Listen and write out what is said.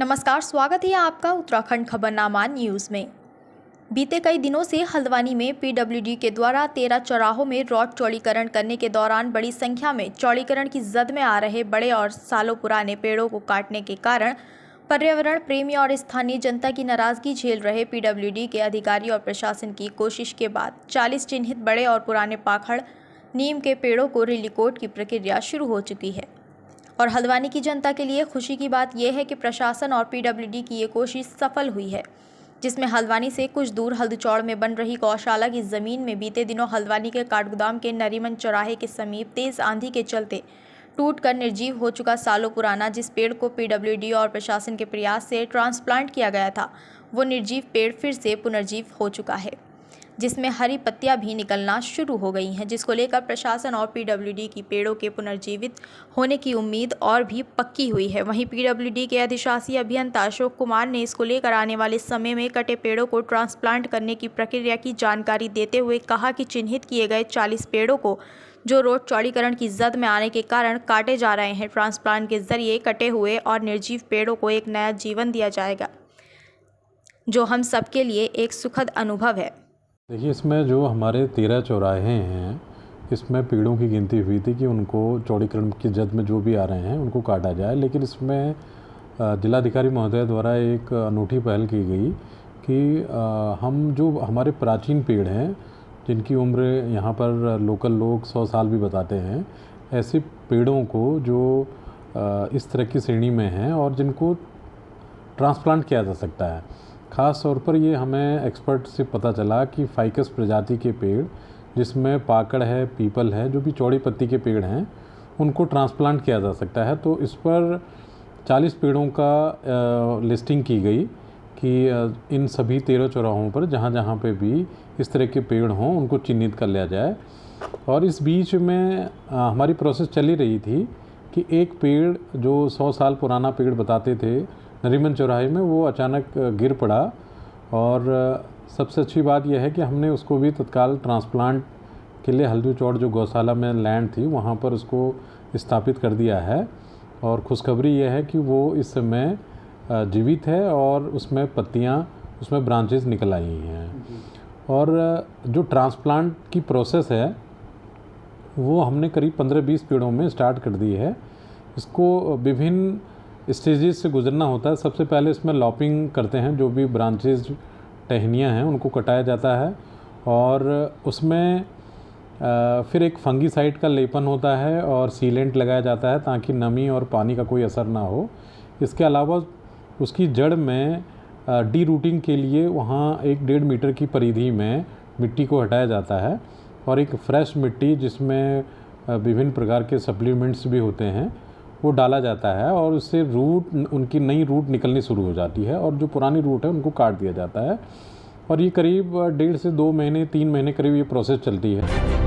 नमस्कार, स्वागत है आपका उत्तराखंड खबरनामा न्यूज़ में। बीते कई दिनों से हल्द्वानी में पीडब्ल्यूडी के द्वारा 13 चौराहों में रोड चौड़ीकरण करने के दौरान बड़ी संख्या में चौड़ीकरण की जद में आ रहे बड़े और सालों पुराने पेड़ों को काटने के कारण पर्यावरण प्रेमी और स्थानीय जनता की नाराजगी झेल रहे पीडब्ल्यूडी के अधिकारी और प्रशासन की कोशिश के बाद 40 चिन्हित बड़े और पुराने पाखड़ नीम के पेड़ों को रिलीकोट की प्रक्रिया शुरू हो चुकी है। और हल्द्वानी की जनता के लिए खुशी की बात यह है कि प्रशासन और पीडब्ल्यूडी की ये कोशिश सफल हुई है, जिसमें हल्द्वानी से कुछ दूर हल्दचौड़ में बन रही गौशाला की ज़मीन में बीते दिनों हल्द्वानी के काठगोदाम के नरीमन चौराहे के समीप तेज़ आंधी के चलते टूटकर निर्जीव हो चुका सालों पुराना जिस पेड़ को पीडब्ल्यूडी और प्रशासन के प्रयास से ट्रांसप्लांट किया गया था, वो निर्जीव पेड़ फिर से पुनर्जीव हो चुका है, जिसमें हरी पत्तियां भी निकलना शुरू हो गई हैं, जिसको लेकर प्रशासन और पीडब्ल्यूडी की पेड़ों के पुनर्जीवित होने की उम्मीद और भी पक्की हुई है। वहीं पीडब्ल्यूडी के अधिशासी अभियंता अशोक कुमार ने इसको लेकर आने वाले समय में कटे पेड़ों को ट्रांसप्लांट करने की प्रक्रिया की जानकारी देते हुए कहा कि चिन्हित किए गए 40 पेड़ों को जो रोड चौड़ीकरण की जद में आने के कारण काटे जा रहे हैं, ट्रांसप्लांट के जरिए कटे हुए और निर्जीव पेड़ों को एक नया जीवन दिया जाएगा, जो हम सबके लिए एक सुखद अनुभव है। देखिए, इसमें जो हमारे 13 चौराहे हैं, इसमें पेड़ों की गिनती हुई थी कि उनको चौड़ीकरण की जद में जो भी आ रहे हैं उनको काटा जाए, लेकिन इसमें जिलाधिकारी महोदय द्वारा एक अनूठी पहल की गई कि हम जो हमारे प्राचीन पेड़ हैं जिनकी उम्र यहाँ पर लोकल लोग 100 साल भी बताते हैं, ऐसे पेड़ों को जो इस तरह की श्रेणी में हैं और जिनको ट्रांसप्लांट किया जा सकता है। ख़ास तौर पर ये हमें एक्सपर्ट से पता चला कि फाइकस प्रजाति के पेड़ जिसमें पाकड़ है, पीपल है, जो भी चौड़ी पत्ती के पेड़ हैं, उनको ट्रांसप्लांट किया जा सकता है। तो इस पर 40 पेड़ों का लिस्टिंग की गई कि इन सभी 13 चौराहों पर जहाँ जहाँ पे भी इस तरह के पेड़ हों उनको चिन्हित कर लिया जाए। और इस बीच में हमारी प्रोसेस चली रही थी कि एक पेड़ जो 100 साल पुराना पेड़ बताते थे नरीमन चौराहे में, वो अचानक गिर पड़ा। और सबसे अच्छी बात यह है कि हमने उसको भी तत्काल ट्रांसप्लांट के लिए हल्दूचौड़ जो गौशाला में लैंड थी वहाँ पर उसको स्थापित कर दिया है। और खुशखबरी यह है कि वो इस समय जीवित है और उसमें पत्तियाँ, उसमें ब्रांचेस निकल आई हैं। और जो ट्रांसप्लांट की प्रोसेस है वो हमने करीब 15-20 पेड़ों में स्टार्ट कर दी है। इसको विभिन्न स्टेजेस से गुजरना होता है। सबसे पहले इसमें लॉपिंग करते हैं, जो भी ब्रांचेज टहनियाँ हैं उनको कटाया जाता है और उसमें फिर एक फंगीसाइड का लेपन होता है और सीलेंट लगाया जाता है ताकि नमी और पानी का कोई असर ना हो। इसके अलावा उसकी जड़ में डी रूटिंग के लिए वहाँ 1-1.5 मीटर की परिधि में मिट्टी को हटाया जाता है और एक फ्रेश मिट्टी जिसमें विभिन्न प्रकार के सप्लीमेंट्स भी होते हैं वो डाला जाता है और उससे रूट, उनकी नई रूट निकलनी शुरू हो जाती है और जो पुरानी रूट है उनको काट दिया जाता है। और ये करीब 1.5 से 2 महीने 3 महीने करीब ये प्रोसेस चलती है।